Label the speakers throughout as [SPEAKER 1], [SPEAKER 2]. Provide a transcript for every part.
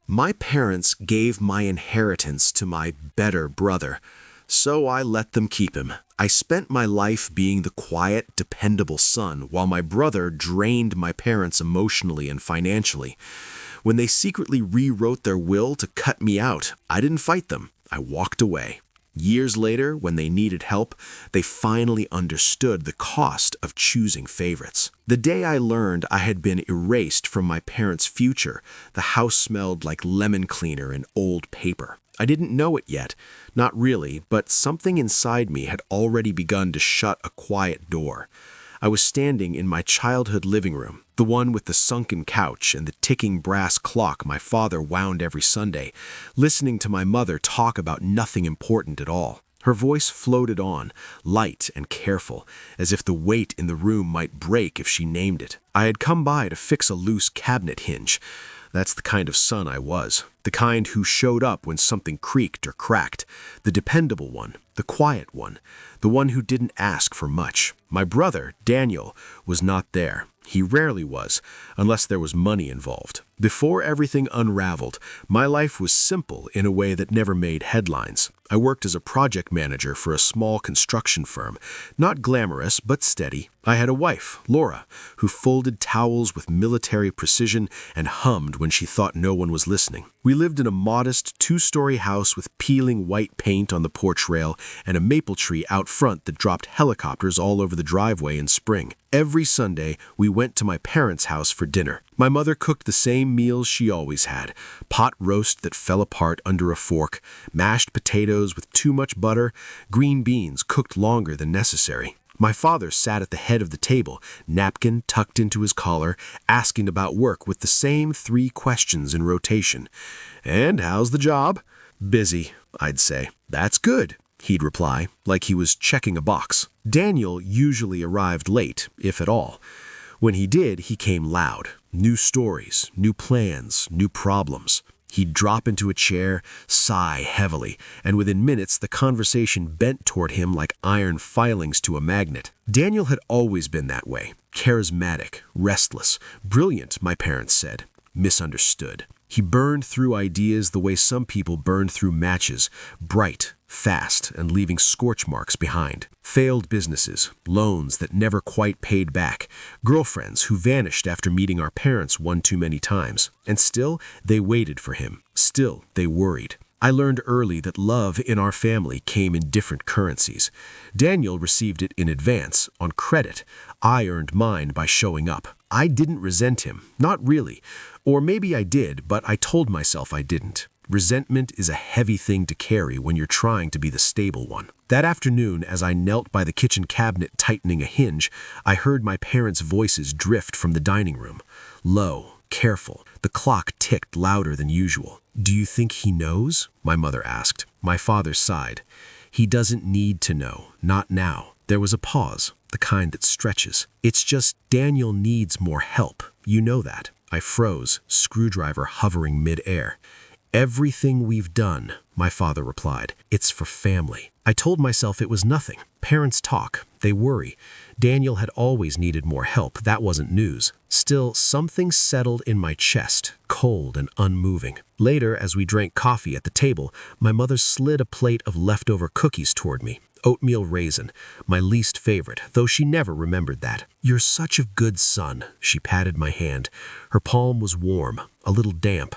[SPEAKER 1] My parents gave my inheritance to my better brother, so I let them keep him. I spent my life being the quiet, dependable son, while my brother drained my parents emotionally and financially. When they secretly rewrote their will to cut me out, I didn't fight them. I walked away. Years later, when they needed help, they finally understood the cost of choosing favorites. The day I learned I had been erased from my parents' future, the house smelled like lemon cleaner and old paper. I didn't know it yet, not really, but something inside me had already begun to shut a quiet door. I was standing in my childhood living room, the one with the sunken couch and the ticking brass clock my father wound every Sunday, listening to my mother talk about nothing important at all. Her voice floated on, light and careful, as if the weight in the room might break if she named it. I had come by to fix a loose cabinet hinge. That's the kind of son I was, the kind who showed up when something creaked or cracked, the dependable one, the quiet one, the one who didn't ask for much. My brother, Daniel, was not there. He rarely was, unless there was money involved. Before everything unraveled, my life was simple in a way that never made headlines. I worked as a project manager for a small construction firm. Not glamorous, but steady. I had a wife, Laura, who folded towels with military precision and hummed when she thought no one was listening. We lived in a modest two-story house with peeling white paint on the porch rail and a maple tree out front that dropped helicopters all over the driveway in spring. Every Sunday, we went to my parents' house for dinner. My mother cooked the same meals she always had: pot roast that fell apart under a fork, mashed potatoes with too much butter, green beans cooked longer than necessary. My father sat at the head of the table, napkin tucked into his collar, asking about work with the same 3 questions in rotation. "And how's the job?" "Busy," I'd say. "That's good," he'd reply, like he was checking a box. Daniel usually arrived late, if at all. When he did, he came loud. New stories, new plans, new problems. He'd drop into a chair, sigh heavily, and within minutes the conversation bent toward him like iron filings to a magnet. Daniel had always been that way. Charismatic, restless, brilliant, my parents said. Misunderstood. He burned through ideas the way some people burn through matches, bright, fast, and leaving scorch marks behind. Failed businesses, loans that never quite paid back, girlfriends who vanished after meeting our parents one too many times. And still, they waited for him. Still, they worried. I learned early that love in our family came in different currencies. Daniel received it in advance, on credit. I earned mine by showing up. I didn't resent him, not really. Or maybe I did, but I told myself I didn't. Resentment is a heavy thing to carry when you're trying to be the stable one. That afternoon, as I knelt by the kitchen cabinet tightening a hinge, I heard my parents' voices drift from the dining room. Low, careful. The clock ticked louder than usual. "Do you think he knows?" my mother asked. My father sighed. "He doesn't need to know, not now." There was a pause, the kind that stretches. "It's just Daniel needs more help. You know that." I froze, screwdriver hovering mid-air. "Everything we've done," my father replied, "it's for family." I told myself it was nothing. Parents talk. They worry. Daniel had always needed more help. That wasn't news. Still, something settled in my chest, cold and unmoving. Later, as we drank coffee at the table, my mother slid a plate of leftover cookies toward me. Oatmeal raisin, my least favorite, though she never remembered that. "You're such a good son," she patted my hand. Her palm was warm, a little damp.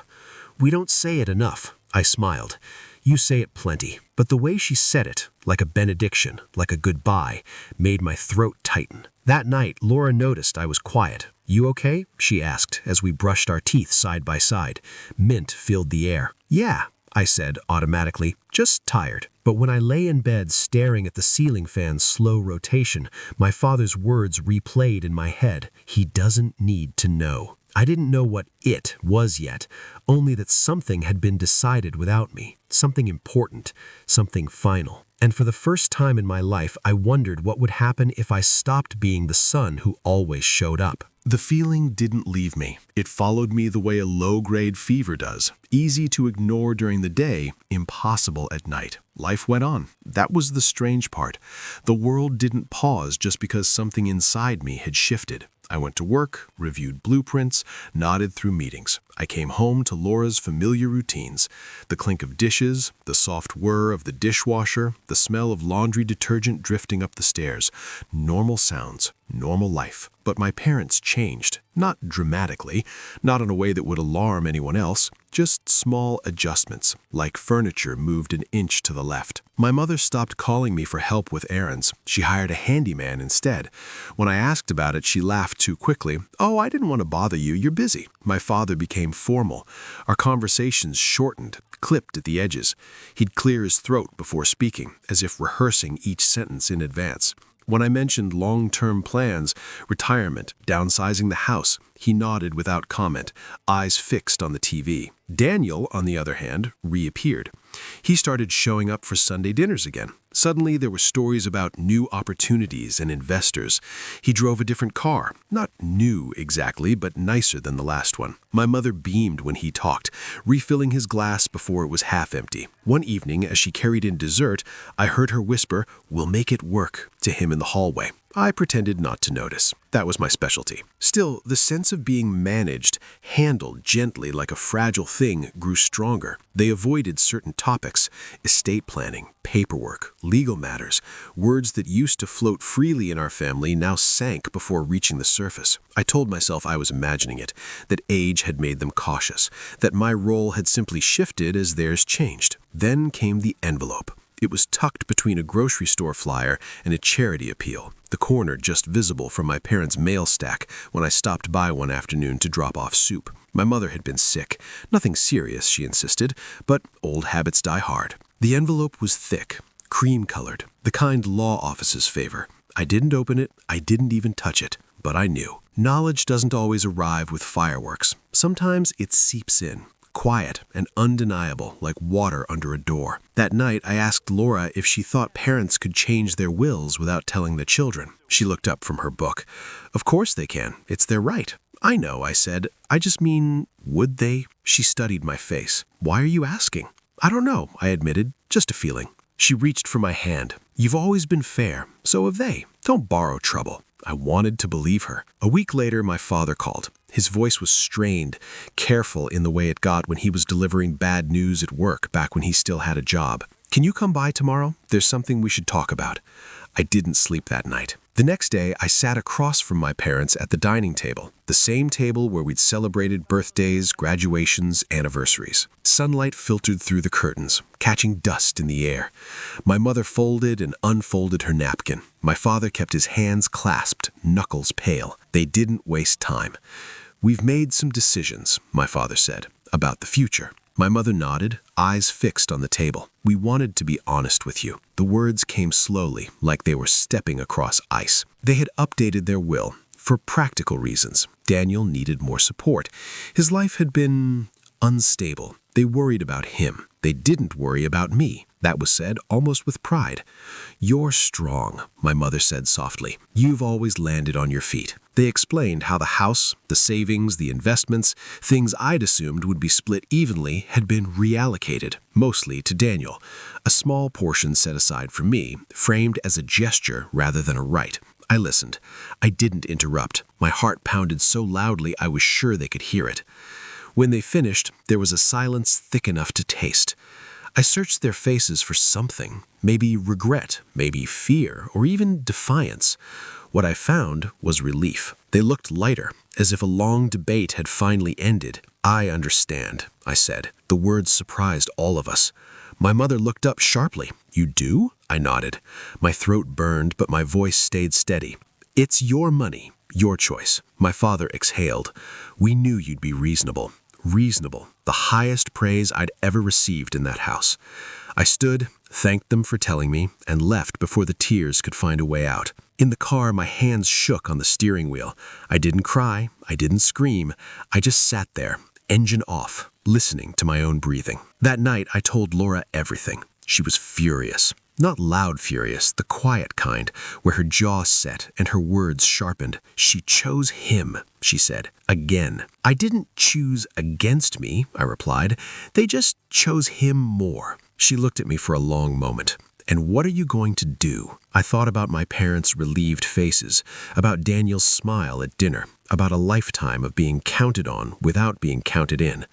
[SPEAKER 1] "We don't say it enough," I smiled. "You say it plenty." But the way she said it, like a benediction, like a goodbye, made my throat tighten. That night, Laura noticed I was quiet. "You okay?" she asked as we brushed our teeth side by side. Mint filled the air. "Yeah," I said automatically, "just tired." But when I lay in bed staring at the ceiling fan's slow rotation, my father's words replayed in my head. He doesn't need to know. I didn't know what it was yet, only that something had been decided without me, something important, something final. And for the first time in my life, I wondered what would happen if I stopped being the son who always showed up. The feeling didn't leave me. It followed me the way a low-grade fever does. Easy to ignore during the day, impossible at night. Life went on. That was the strange part. The world didn't pause just because something inside me had shifted. I went to work, reviewed blueprints, nodded through meetings. I came home to Laura's familiar routines. The clink of dishes, the soft whir of the dishwasher, the smell of laundry detergent drifting up the stairs. Normal sounds, normal life. But my parents changed. Not dramatically, not in a way that would alarm anyone else, just small adjustments, like furniture moved an inch to the left. My mother stopped calling me for help with errands. She hired a handyman instead. When I asked about it, she laughed too quickly. "Oh, I didn't want to bother you. You're busy." My father became formal. Our conversations shortened, clipped at the edges. He'd clear his throat before speaking, as if rehearsing each sentence in advance. When I mentioned long-term plans, retirement, downsizing the house, he nodded without comment, eyes fixed on the TV. Daniel, on the other hand, reappeared. He started showing up for Sunday dinners again. Suddenly, there were stories about new opportunities and investors. He drove a different car. Not new exactly, but nicer than the last one. My mother beamed when he talked, refilling his glass before it was half empty. One evening, as she carried in dessert, I heard her whisper, "We'll make it work," to him in the hallway. I pretended not to notice. That was my specialty. Still, the sense of being managed, handled gently like a fragile thing, grew stronger. They avoided certain topics: estate planning, paperwork, legal matters. Words that used to float freely in our family now sank before reaching the surface. I told myself I was imagining it, that age had made them cautious, that my role had simply shifted as theirs changed. Then came the envelope. It was tucked between a grocery store flyer and a charity appeal, the corner just visible from my parents' mail stack when I stopped by one afternoon to drop off soup. My mother had been sick. Nothing serious, she insisted, but old habits die hard. The envelope was thick, cream-colored, the kind law offices favor. I didn't open it, I didn't even touch it, but I knew. Knowledge doesn't always arrive with fireworks. Sometimes it seeps in. Quiet and undeniable, like water under a door. That night, I asked Laura if she thought parents could change their wills without telling the children. She looked up from her book. "Of course they can. It's their right." "I know," I said. "I just mean, would they?" She studied my face. "Why are you asking?" "I don't know," I admitted. "Just a feeling." She reached for my hand. "You've always been fair. So have they. Don't borrow trouble." I wanted to believe her. A week later, my father called. His voice was strained, careful in the way it got when he was delivering bad news at work back when he still had a job. "Can you come by tomorrow? There's something we should talk about." I didn't sleep that night. The next day, I sat across from my parents at the dining table, the same table where we'd celebrated birthdays, graduations, anniversaries. Sunlight filtered through the curtains, catching dust in the air. My mother folded and unfolded her napkin. My father kept his hands clasped, knuckles pale. They didn't waste time. "We've made some decisions," my father said, "about the future." My mother nodded, eyes fixed on the table. "We wanted to be honest with you." The words came slowly, like they were stepping across ice. They had updated their will, for practical reasons. Daniel needed more support. His life had been unstable. They worried about him. They didn't worry about me. That was said almost with pride. "You're strong," my mother said softly. "You've always landed on your feet." They explained how the house, the savings, the investments, things I'd assumed would be split evenly, had been reallocated, mostly to Daniel. A small portion set aside for me, framed as a gesture rather than a right. I listened. I didn't interrupt. My heart pounded so loudly I was sure they could hear it. When they finished, there was a silence thick enough to taste. I searched their faces for something, maybe regret, maybe fear, or even defiance. What I found was relief. They looked lighter, as if a long debate had finally ended. "I understand," I said. The words surprised all of us. My mother looked up sharply. "You do?" I nodded. My throat burned, but my voice stayed steady. "It's your money, your choice." My father exhaled. "We knew you'd be reasonable." Reasonable, the highest praise I'd ever received in that house. I stood, thanked them for telling me, and left before the tears could find a way out. In the car, my hands shook on the steering wheel. I didn't cry, I didn't scream. I just sat there, engine off, listening to my own breathing. That night, I told Laura everything. She was furious. Not loud furious, the quiet kind, where her jaw set and her words sharpened. "She chose him," she said, again. "I didn't choose against me," I replied. "They just chose him more." She looked at me for a long moment. And what are you going to do? I thought about my parents' relieved faces, about Daniel's smile at dinner, about a lifetime of being counted on without being counted in.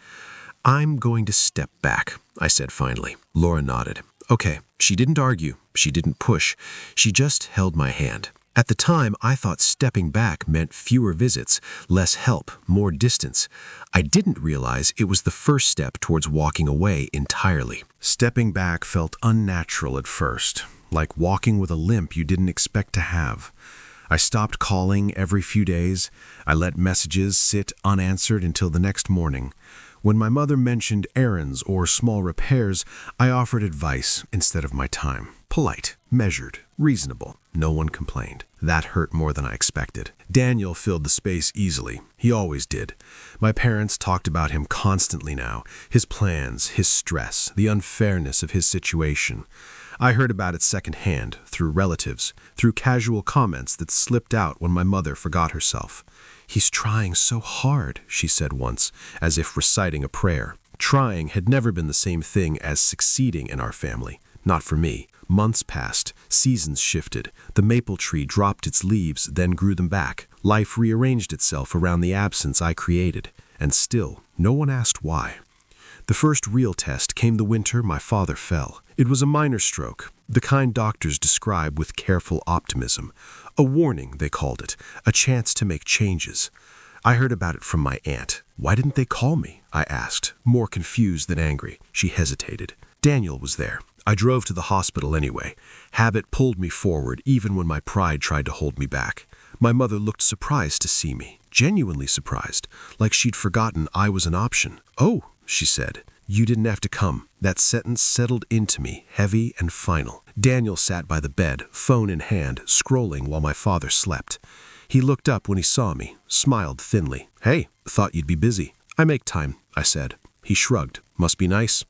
[SPEAKER 1] I'm going to step back, I said finally. Laura nodded. Okay. She didn't argue. She didn't push. She just held my hand. At the time, I thought stepping back meant fewer visits, less help, more distance. I didn't realize it was the first step towards walking away entirely. Stepping back felt unnatural at first, like walking with a limp you didn't expect to have. I stopped calling every few days. I let messages sit unanswered until the next morning. When my mother mentioned errands or small repairs, I offered advice instead of my time. Polite, measured, reasonable. No one complained. That hurt more than I expected. Daniel filled the space easily. He always did. My parents talked about him constantly now. His plans, his stress, the unfairness of his situation. I heard about it secondhand, through relatives, through casual comments that slipped out when my mother forgot herself. He's trying so hard, she said once, as if reciting a prayer. Trying had never been the same thing as succeeding in our family. Not for me. Months passed, seasons shifted. The maple tree dropped its leaves, then grew them back. Life rearranged itself around the absence I created. And still, no one asked why. The first real test came the winter my father fell. It was a minor stroke, the kind doctors describe with careful optimism. A warning, they called it, a chance to make changes. I heard about it from my aunt. Why didn't they call me? I asked, more confused than angry. She hesitated. Daniel was there. I drove to the hospital anyway. Habit pulled me forward, even when my pride tried to hold me back. My mother looked surprised to see me, genuinely surprised, like she'd forgotten I was an option. Oh, she said, you didn't have to come. That sentence settled into me, heavy and final. Daniel sat by the bed, phone in hand, scrolling while my father slept. He looked up when he saw me, smiled thinly. Hey, thought you'd be busy. I make time, I said. He shrugged. Must be nice.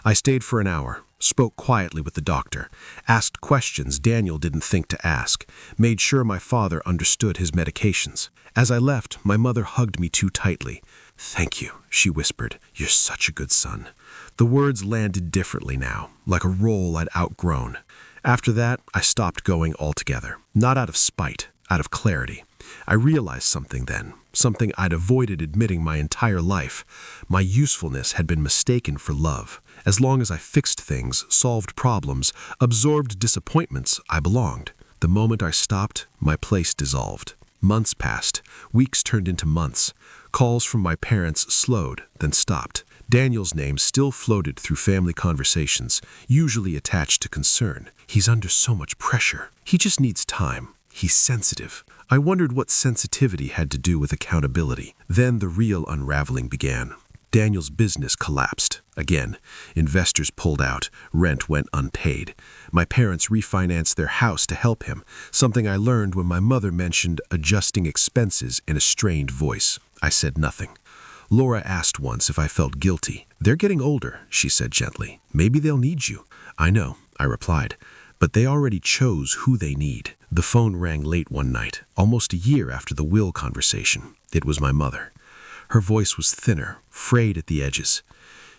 [SPEAKER 1] I stayed for an hour, spoke quietly with the doctor, asked questions Daniel didn't think to ask, made sure my father understood his medications. As I left, my mother hugged me too tightly. Thank you, she whispered. You're such a good son. The words landed differently now, like a role I'd outgrown. After that, I stopped going altogether. Not out of spite, out of clarity. I realized something then, something I'd avoided admitting my entire life. My usefulness had been mistaken for love. As long as I fixed things, solved problems, absorbed disappointments, I belonged. The moment I stopped, my place dissolved. Months passed. Weeks turned into months. Calls from my parents slowed, then stopped. Daniel's name still floated through family conversations, usually attached to concern. He's under so much pressure. He just needs time. He's sensitive. I wondered what sensitivity had to do with accountability. Then the real unraveling began. Daniel's business collapsed. Again, investors pulled out. Rent went unpaid. My parents refinanced their house to help him, something I learned when my mother mentioned adjusting expenses in a strained voice. I said nothing. Laura asked once if I felt guilty. They're getting older, she said gently. Maybe they'll need you. I know, I replied, but they already chose who they need. The phone rang late one night, almost a year after the will conversation. It was my mother. Her voice was thinner, frayed at the edges.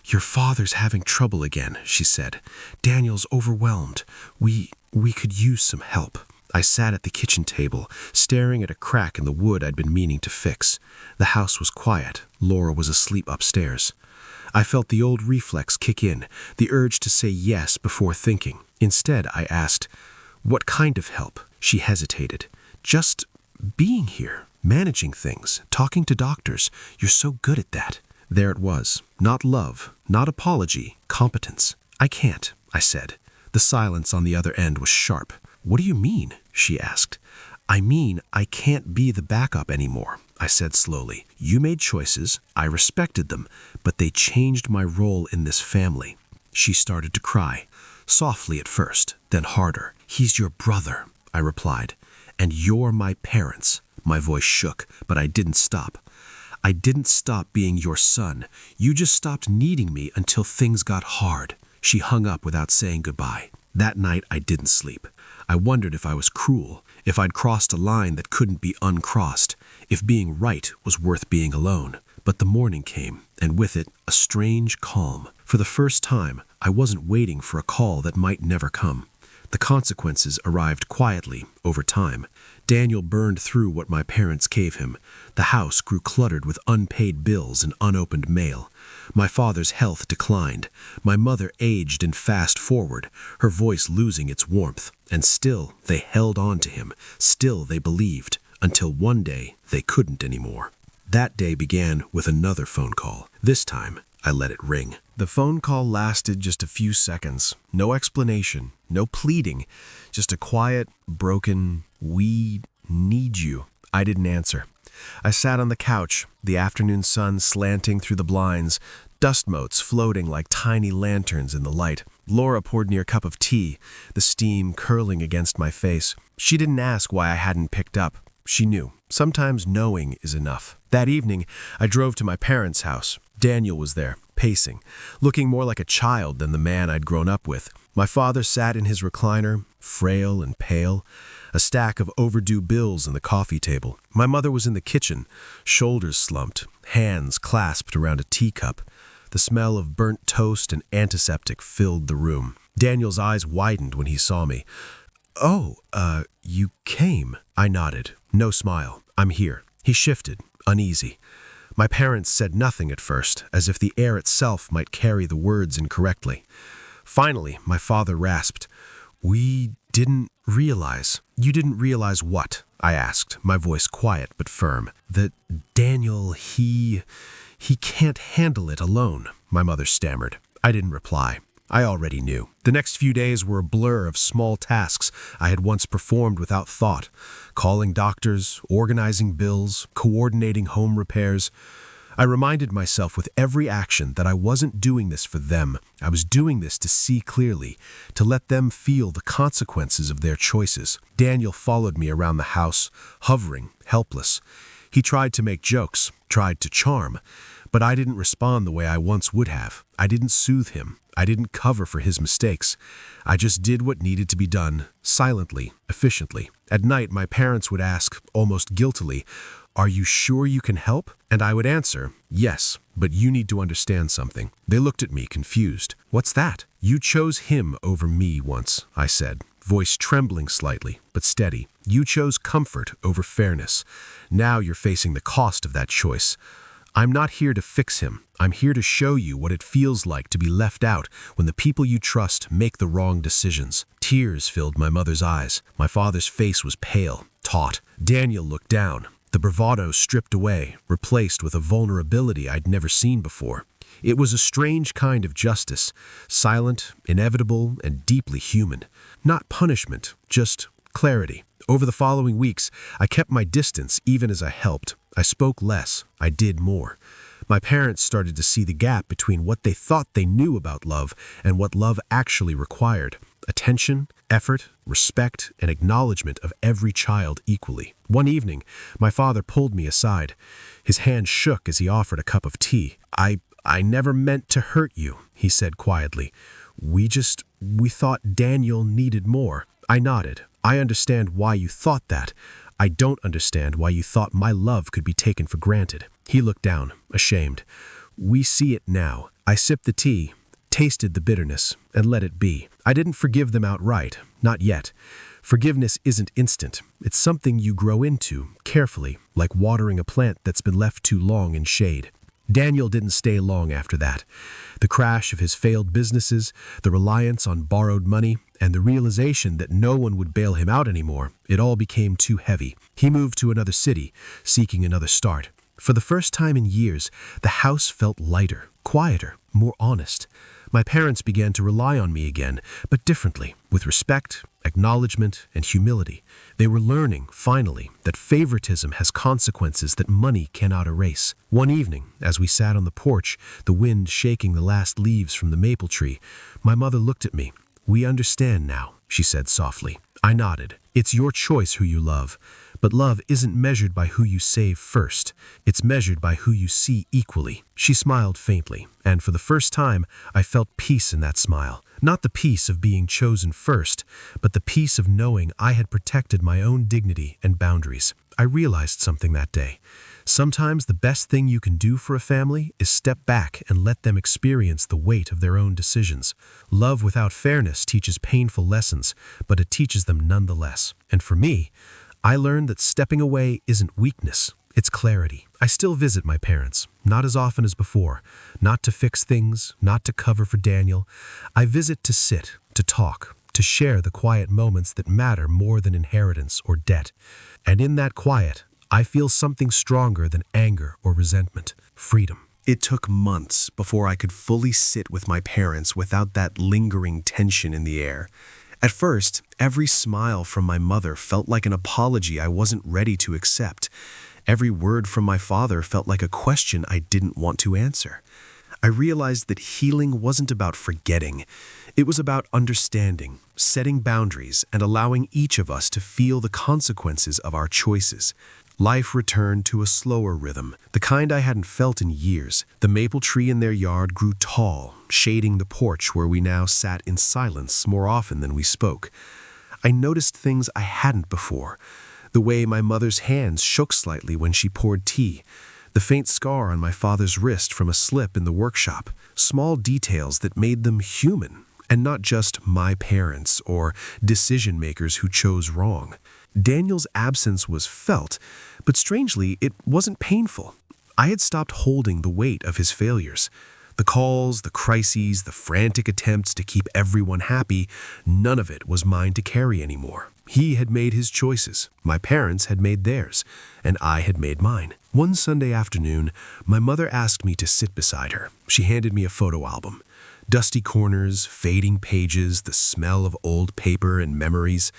[SPEAKER 1] Your father's having trouble again, she said. Daniel's overwhelmed. We could use some help. I sat at the kitchen table, staring at a crack in the wood I'd been meaning to fix. The house was quiet. Laura was asleep upstairs. I felt the old reflex kick in, the urge to say yes before thinking. Instead, I asked, what kind of help? She hesitated. Just being here, managing things, talking to doctors. You're so good at that. There it was. Not love, not apology, competence. I can't, I said. The silence on the other end was sharp. What do you mean? She asked. I mean, I can't be the backup anymore, I said slowly. You made choices, I respected them, but they changed my role in this family. She started to cry, softly at first, then harder. He's your brother, I replied, and you're my parents. My voice shook, but I didn't stop. I didn't stop being your son. You just stopped needing me until things got hard. She hung up without saying goodbye. That night, I didn't sleep. I wondered if I was cruel, if I'd crossed a line that couldn't be uncrossed, if being right was worth being alone. But the morning came, and with it, a strange calm. For the first time, I wasn't waiting for a call that might never come. The consequences arrived quietly over time. Daniel burned through what my parents gave him. The house grew cluttered with unpaid bills and unopened mail. My father's health declined. My mother aged and fast forward, her voice losing its warmth. And still they held on to him. Still they believed, until one day they couldn't anymore. That day began with another phone call. This time, I let it ring. The phone call lasted just a few seconds. No explanation, no pleading, just a quiet, broken, "We need you." I didn't answer. I sat on the couch, the afternoon sun slanting through the blinds, dust motes floating like tiny lanterns in the light. Laura poured me a cup of tea, the steam curling against my face. She didn't ask why I hadn't picked up. She knew. Sometimes knowing is enough. That evening, I drove to my parents' house. Daniel was there, pacing, looking more like a child than the man I'd grown up with. My father sat in his recliner, frail and pale, a stack of overdue bills on the coffee table. My mother was in the kitchen, shoulders slumped, hands clasped around a teacup. The smell of burnt toast and antiseptic filled the room. Daniel's eyes widened when he saw me. "Oh, you came." I nodded. No smile. "I'm here." He shifted, uneasy. My parents said nothing at first, as if the air itself might carry the words incorrectly. Finally, my father rasped, "We didn't realize." "You didn't realize what?" I asked, my voice quiet but firm. "That Daniel, he can't handle it alone," my mother stammered. I didn't reply. I already knew. The next few days were a blur of small tasks I had once performed without thought. Calling doctors, organizing bills, coordinating home repairs. I reminded myself with every action that I wasn't doing this for them. I was doing this to see clearly, to let them feel the consequences of their choices. Daniel followed me around the house, hovering, helpless. He tried to make jokes, tried to charm, but I didn't respond the way I once would have. I didn't soothe him. I didn't cover for his mistakes. I just did what needed to be done, silently, efficiently. At night, my parents would ask, almost guiltily, "Are you sure you can help?" And I would answer, "Yes, but you need to understand something." They looked at me, confused. "What's that?" "You chose him over me once," I said, voice trembling slightly, but steady. "You chose comfort over fairness. Now you're facing the cost of that choice. I'm not here to fix him. I'm here to show you what it feels like to be left out when the people you trust make the wrong decisions." Tears filled my mother's eyes. My father's face was pale, taut. Daniel looked down, the bravado stripped away, replaced with a vulnerability I'd never seen before. It was a strange kind of justice, silent, inevitable, and deeply human. Not punishment, just clarity. Over the following weeks, I kept my distance even as I helped. I spoke less. I did more. My parents started to see the gap between what they thought they knew about love and what love actually required. Attention, effort, respect, and acknowledgement of every child equally. One evening, my father pulled me aside. His hand shook as he offered a cup of tea. I never meant to hurt you," he said quietly. We thought Daniel needed more." I nodded. "I understand why you thought that. I don't understand why you thought my love could be taken for granted." He looked down, ashamed. "We see it now." I sipped the tea, tasted the bitterness, and let it be. I didn't forgive them outright, not yet. Forgiveness isn't instant. It's something you grow into, carefully, like watering a plant that's been left too long in shade. Daniel didn't stay long after that. The crash of his failed businesses, the reliance on borrowed money, and the realization that no one would bail him out anymore, it all became too heavy. He moved to another city, seeking another start. For the first time in years, the house felt lighter, quieter, more honest. My parents began to rely on me again, but differently, with respect, acknowledgement, and humility. They were learning, finally, that favoritism has consequences that money cannot erase. One evening, as we sat on the porch, the wind shaking the last leaves from the maple tree, my mother looked at me. "We understand now," she said softly. I nodded. "It's your choice who you love. But love isn't measured by who you save first. It's measured by who you see equally." She smiled faintly, and for the first time, I felt peace in that smile. Not the peace of being chosen first, but the peace of knowing I had protected my own dignity and boundaries. I realized something that day.
[SPEAKER 2] Sometimes the best thing you can do for a family is step back and let them experience the weight of their own decisions. Love without fairness teaches painful lessons, but it teaches them nonetheless. And for me, I learned that stepping away isn't weakness, it's clarity. I still visit my parents, not as often as before, not to fix things, not to cover for Daniel. I visit to sit, to talk, to share the quiet moments that matter more than inheritance or debt. And in that quiet, I feel something stronger than anger or resentment: freedom.
[SPEAKER 1] It took months before I could fully sit with my parents without that lingering tension in the air. At first, every smile from my mother felt like an apology I wasn't ready to accept. Every word from my father felt like a question I didn't want to answer. I realized that healing wasn't about forgetting. It was about understanding, setting boundaries, and allowing each of us to feel the consequences of our choices. Life returned to a slower rhythm, the kind I hadn't felt in years. The maple tree in their yard grew tall, shading the porch where we now sat in silence more often than we spoke. I noticed things I hadn't before: the way my mother's hands shook slightly when she poured tea, the faint scar on my father's wrist from a slip in the workshop, small details that made them human, and not just my parents or decision makers who chose wrong. Daniel's absence was felt, but strangely, it wasn't painful. I had stopped holding the weight of his failures. The calls, the crises, the frantic attempts to keep everyone happy, none of it was mine to carry anymore. He had made his choices, my parents had made theirs, and I had made mine. One Sunday afternoon, my mother asked me to sit beside her. She handed me a photo album. Dusty corners, fading pages, the smell of old paper and memories.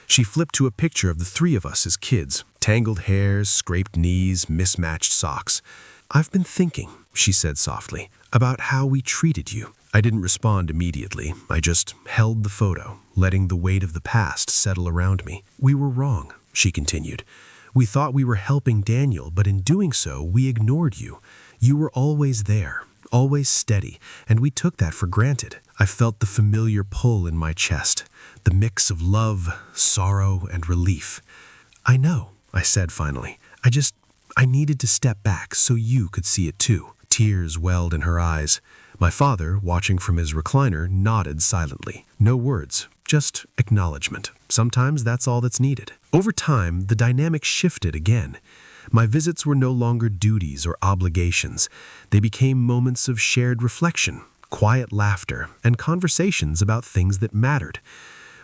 [SPEAKER 1] She flipped to a picture of the three of us as kids: tangled hairs, scraped knees, mismatched socks. "I've been thinking," she said softly, "about how we treated you." I didn't respond immediately. I just held the photo, letting the weight of the past settle around me. "We were wrong," she continued. "We thought we were helping Daniel, but in doing so, we ignored you. You were always there, always steady, and we took that for granted." I felt the familiar pull in my chest, the mix of love, sorrow, and relief. "I know," I said finally. I needed to step back so you could see it too." Tears welled in her eyes. My father, watching from his recliner, nodded silently. No words, just acknowledgement. Sometimes that's all that's needed. Over time, the dynamic shifted again. My visits were no longer duties or obligations. They became moments of shared reflection, quiet laughter, and conversations about things that mattered.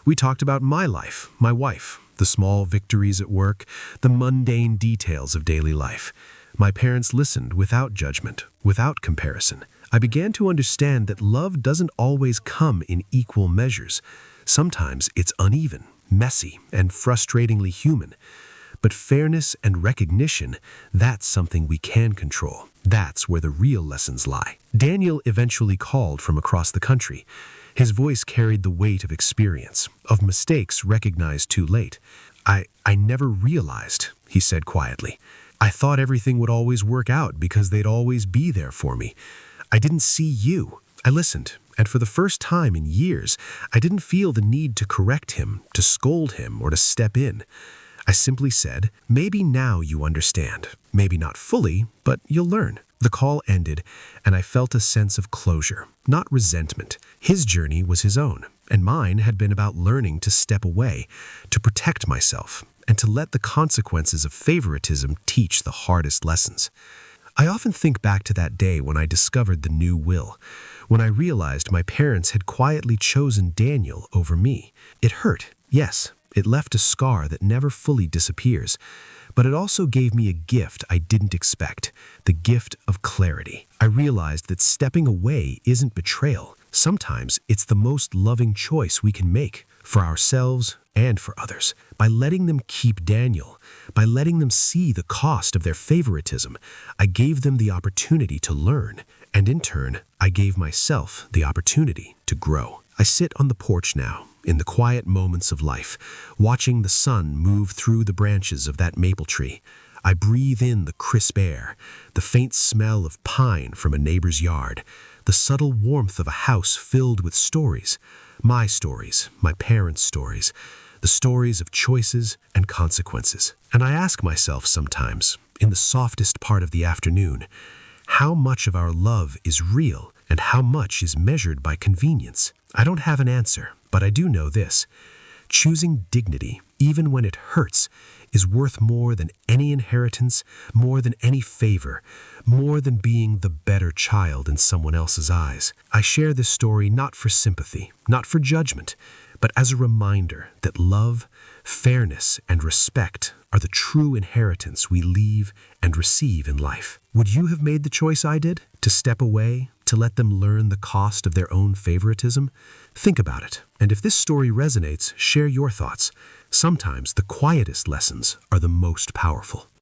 [SPEAKER 1] We talked about my life, my wife, the small victories at work, the mundane details of daily life. My parents listened without judgment, without comparison. I began to understand that love doesn't always come in equal measures. Sometimes it's uneven, messy, and frustratingly human. But fairness and recognition, that's something we can control. That's where the real lessons lie. Daniel eventually called from across the country. His voice carried the weight of experience, of mistakes recognized too late. I never realized," he said quietly. "I thought everything would always work out because they'd always be there for me. I didn't see you." I listened, and for the first time in years, I didn't feel the need to correct him, to scold him, or to step in. I simply said, "Maybe now you understand. Maybe not fully, but you'll learn." The call ended, and I felt a sense of closure, not resentment. His journey was his own, and mine had been about learning to step away, to protect myself, and to let the consequences of favoritism teach the hardest lessons. I often think back to that day when I discovered the new will, when I realized my parents had quietly chosen Daniel over me. It hurt, yes. It left a scar that never fully disappears, but it also gave me a gift I didn't expect, the gift of clarity. I realized that stepping away isn't betrayal. Sometimes it's the most loving choice we can make, for ourselves and for others. By letting them keep Daniel, by letting them see the cost of their favoritism, I gave them the opportunity to learn, and in turn, I gave myself the opportunity to grow. I sit on the porch now, in the quiet moments of life, watching the sun move through the branches of that maple tree. I breathe in the crisp air, the faint smell of pine from a neighbor's yard, the subtle warmth of a house filled with stories, my parents' stories, the stories of choices and consequences. And I ask myself sometimes,
[SPEAKER 2] in the softest part of the afternoon. How much of our love is real and how much is measured by convenience? I don't have an answer, but I do know this. Choosing dignity, even when it hurts, is worth more than any inheritance, more than any favor, more than being the better child in someone else's eyes. I share this story not for sympathy, not for judgment, but as a reminder that love, fairness, and respect are the true inheritance we leave and receive in life. Would you have made the choice I did? To step away? To let them learn the cost of their own favoritism? Think about it. And if this story resonates, share your thoughts. Sometimes the quietest lessons are the most powerful.